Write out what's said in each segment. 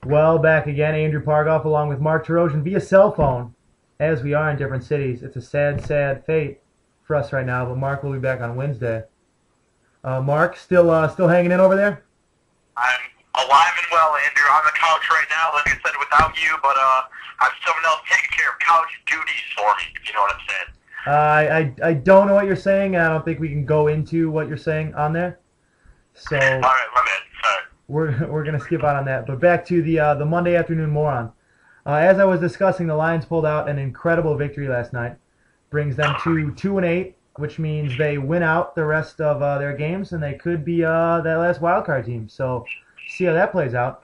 Well, back again, Andrew Pargoff along with Mark Tarosian via cell phone, as we are in different cities. It's a sad, sad fate for us right now, but Mark will be back on Wednesday. Mark, still hanging in over there? I'm alive and well, Andrew. On the couch right now, like I said, without you, but I'm someone else taking care of couch duties for me, if you know what I'm saying. I don't know what you're saying, and I don't think we can go into what you're saying on there. So all right, my bad. Sorry. We're gonna skip out on that. But back to the Monday afternoon moron. As I was discussing, the Lions pulled out an incredible victory last night, brings them to 2-8, which means they win out the rest of their games, and they could be that last wild card team. So see how that plays out.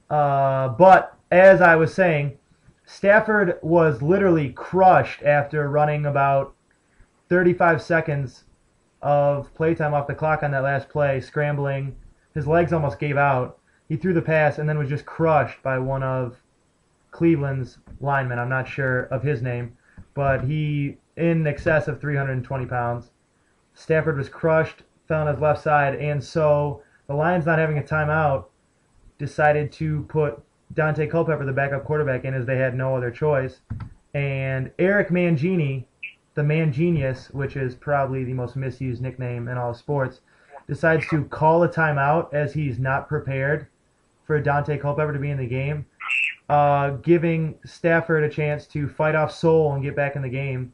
But as I was saying, Stafford was literally crushed after running about 35 seconds of playtime off the clock on that last play, scrambling. His legs almost gave out. He threw the pass and then was just crushed by one of Cleveland's linemen. I'm not sure of his name, but he in excess of 320 pounds. Stafford was crushed, fell on his left side, and so the Lions, not having a timeout, decided to put Dante Culpepper, the backup quarterback, in as they had no other choice. And Eric Mangini, the Man Genius, which is probably the most misused nickname in all of sports, decides to call a timeout as he's not prepared for Dante Culpepper to be in the game, giving Stafford a chance to fight off Soul and get back in the game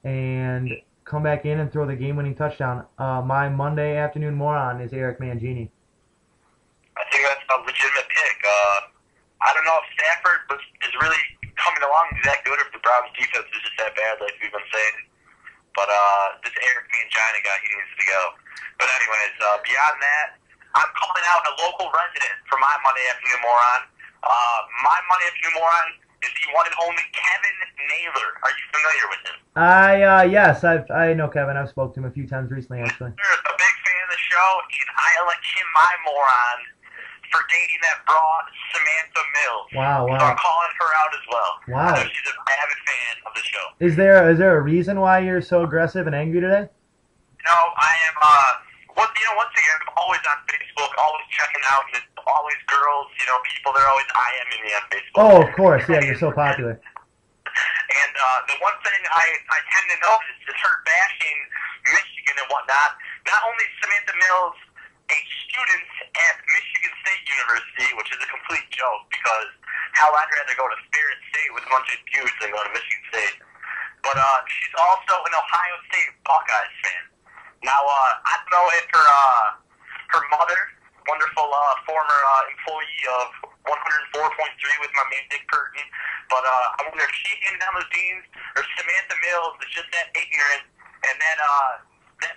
and come back in and throw the game-winning touchdown. My Monday afternoon moron is Eric Mangini. I think that's a legitimate pick. I don't know if Stafford is really coming along that good, or if the Browns' defense is just that bad, like we've been saying. But this Eric Mangini guy, he needs to go. But anyways, beyond that, I'm calling out a local resident for my Monday afternoon moron. My Monday afternoon moron is the one and only Kevin Naylor. Are you familiar with him? Yes, I know Kevin. I've spoken to him a few times recently, actually. A big fan of the show, and I elect him my moron for dating that broad Samantha Mills. Wow. So I'm calling her out as well. Wow. I know she's an avid fan of the show. Is there a reason why you're so aggressive and angry today? No, I am, once again, I'm always on Facebook, always checking out, and it's always girls, people, they're always IMing me on Facebook. Oh, of course, yeah, you're so popular. And the one thing I tend to notice is her bashing Michigan and whatnot. Not only is Samantha Mills a student at Michigan State University, which is a complete joke, because hell, I'd rather go to Ferret State with a bunch of dudes than go to Michigan State. But she's also an Ohio State Buckeyes fan. Now, I don't know if her mother, wonderful former employee of 104.3 with my man Dick Curtin, but I wonder if she handed down those beans, or Samantha Mills is just that ignorant and that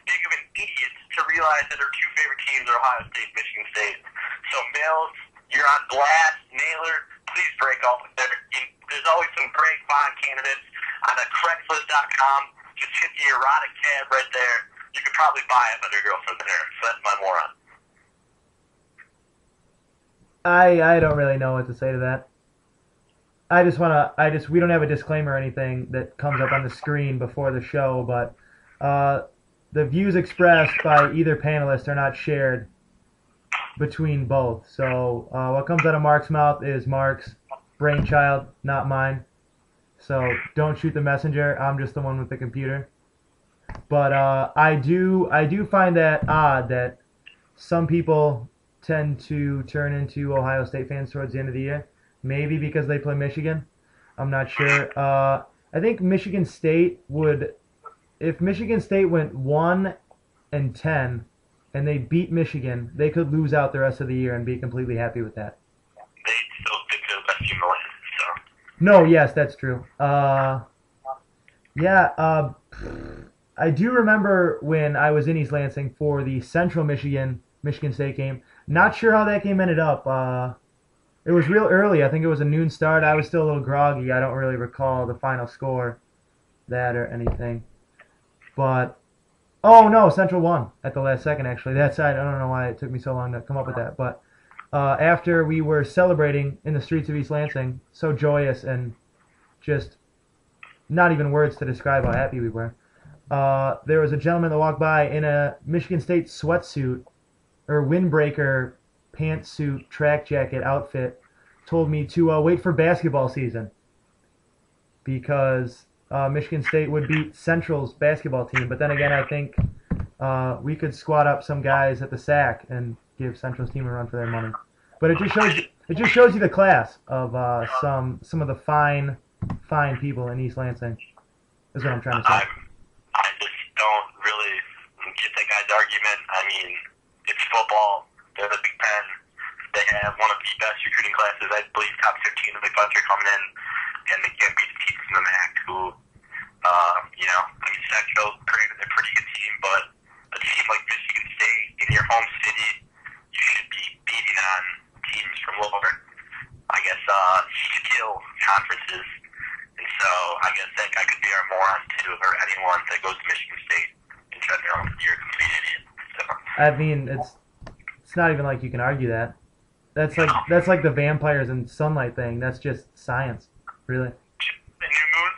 big of an idiot to realize that her two favorite teams are Ohio State and Michigan State. So Mills, you're on blast. Naylor, please break up with her. There's always some great fine candidates on the Craigslist.com. Just hit the erotic tab right there. You could probably buy a better girlfriend than her. So that's my moron. I don't really know what to say to that. We don't have a disclaimer or anything that comes up on the screen before the show, but the views expressed by either panelist are not shared between both. So what comes out of Mark's mouth is Mark's brainchild, not mine. So don't shoot the messenger. I'm just the one with the computer. But I do find that odd that some people tend to turn into Ohio State fans towards the end of the year. Maybe because they play Michigan. I'm not sure. I think Michigan State would, if Michigan State went 1-10 and they beat Michigan, they could lose out the rest of the year and be completely happy with that. They still think they're the best team in the land, so. No, yes, that's true. I do remember when I was in East Lansing for the Central Michigan State game. Not sure how that game ended up. It was real early. I think it was a noon start. I was still a little groggy. I don't really recall the final score, that or anything. But, oh no, Central won at the last second, actually. I don't know why it took me so long to come up with that. But after we were celebrating in the streets of East Lansing, so joyous and just not even words to describe how happy we were, there was a gentleman that walked by in a Michigan State sweatsuit or windbreaker pantsuit track jacket outfit, told me to wait for basketball season because Michigan State would beat Central's basketball team. But then again, I think we could squat up some guys at the SAC and give Central's team a run for their money. But it just shows you the class of some of the fine people in East Lansing. Is what I'm trying to say. I just don't really get that guy's argument. I mean, it's football. They're the Big Ten. They have one of the best recruiting classes. I believe top 15 of the country coming in, and they can't beat the teams in the MAC who, I mean, Central, granted, they're a pretty good team, but a team like Michigan State in your home city, you should be beating on teams from lower, I guess, skill conferences. And so I guess that guy could be our moron too, or anyone that goes to Michigan State in general. You're a complete idiot. So. I mean, it's not even like you can argue that. That's like the vampires and sunlight thing. That's just science, really. The new moon?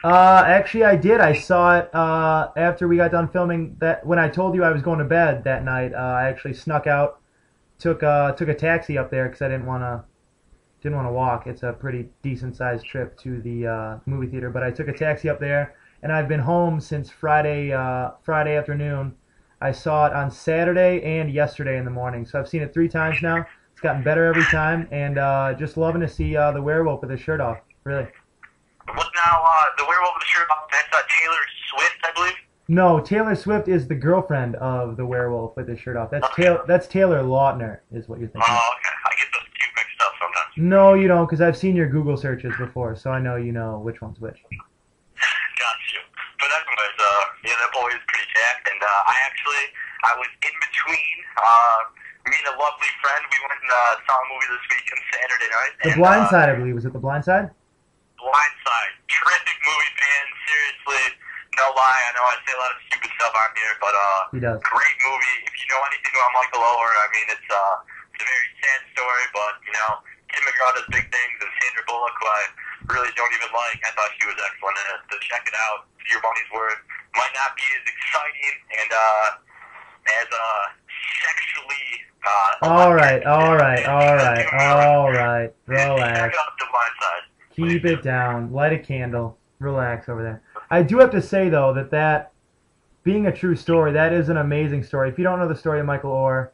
Actually, I did. I saw it after we got done filming. That when I told you I was going to bed that night, I actually snuck out, took a taxi up there because I didn't want to walk. It's a pretty decent sized trip to the movie theater, but I took a taxi up there, and I've been home since Friday afternoon. I saw it on Saturday and yesterday in the morning, so I've seen it 3 times now. It's gotten better every time, and just loving to see the werewolf with his shirt off, really. What now, the werewolf with the shirt off, that's Taylor Swift, I believe? No, Taylor Swift is the girlfriend of the werewolf with his shirt off. That's Taylor Lautner, is what you're thinking. Oh, okay. I get those two mixed up sometimes. No, you don't, because I've seen your Google searches before, so I know you know which one's which. Got you. But anyways, that boy is pretty jacked, and I was in between, me and a lovely friend, we went and saw a movie this weekend, Saturday night. The Blind Side, I believe. Was it The Blind Side? Blind Side. Terrific movie, man. Seriously. No lie. I know I say a lot of stupid stuff on here, but He does. great movie. If you know anything about Michael Oher, I mean, it's a very sad story, but, Tim McGraw does big things, and Sandra Bullock, who I really don't even like, I thought she was excellent in it. So check it out. For your money's worth. Might not be as exciting and as sexually... All right. Relax. Check out The Blind Side. Keep it down. Light a candle. Relax over there. I do have to say, though, that being a true story, that is an amazing story. If you don't know the story of Michael Oher,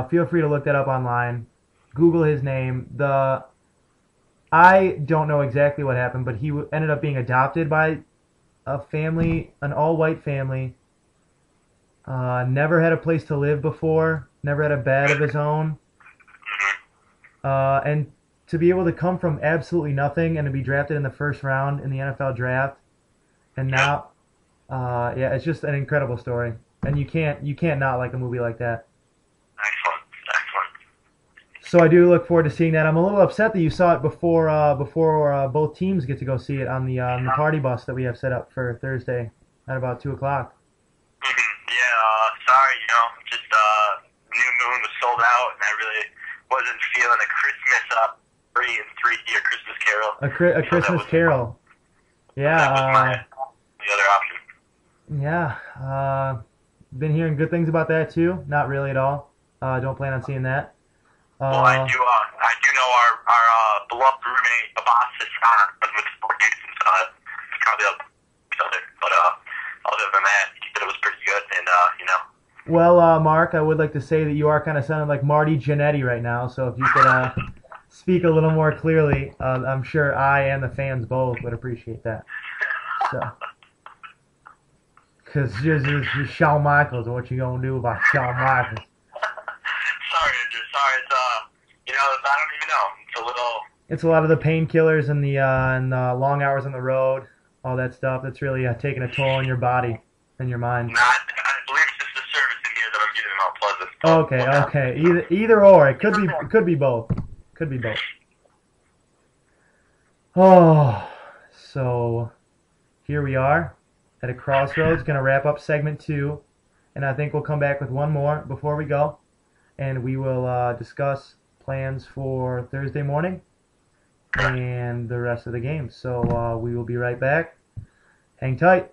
feel free to look that up online. Google his name. I don't know exactly what happened, but he ended up being adopted by a family, an all-white family. Never had a place to live before. Never had a bed of his own. And to be able to come from absolutely nothing and to be drafted in the first round in the NFL draft, and now, it's just an incredible story. And you can't not like a movie like that. Excellent. So I do look forward to seeing that. I'm a little upset that you saw it before both teams get to go see it on the party bus that we have set up for Thursday at about 2:00. Sorry, just New Moon was sold out, and I really wasn't feeling a Christmas free and 3D or Christmas Carol. A Christmas Carol. Yeah. That was the other option. Yeah. Been hearing good things about that too. Not really at all. Don't plan on seeing that. Well, I do know our beloved roommate Abbas Hassan with Sport Gibson, so it's probably up each other. But other than that, he said it was pretty good, and Well, Mark, I would like to say that you are kind of sounding like Marty Jannetty right now. So if you could speak a little more clearly, I'm sure I and the fans both would appreciate that. So, because just Shawn Michaels, what you gonna do about Shawn Michaels? Sorry, Andrew. Sorry, it's I don't even know. It's a little. It's a lot of the painkillers and the long hours on the road, all that stuff. That's really taking a toll on your body and your mind. I believe it's just the service in here that I'm getting Mount Pleasant. Okay. Either or. It could be both. Could be both. Oh, so here we are at a crossroads. Going to wrap up segment 2, and I think we'll come back with one more before we go, and we will discuss plans for Thursday morning and the rest of the game. So we will be right back. Hang tight.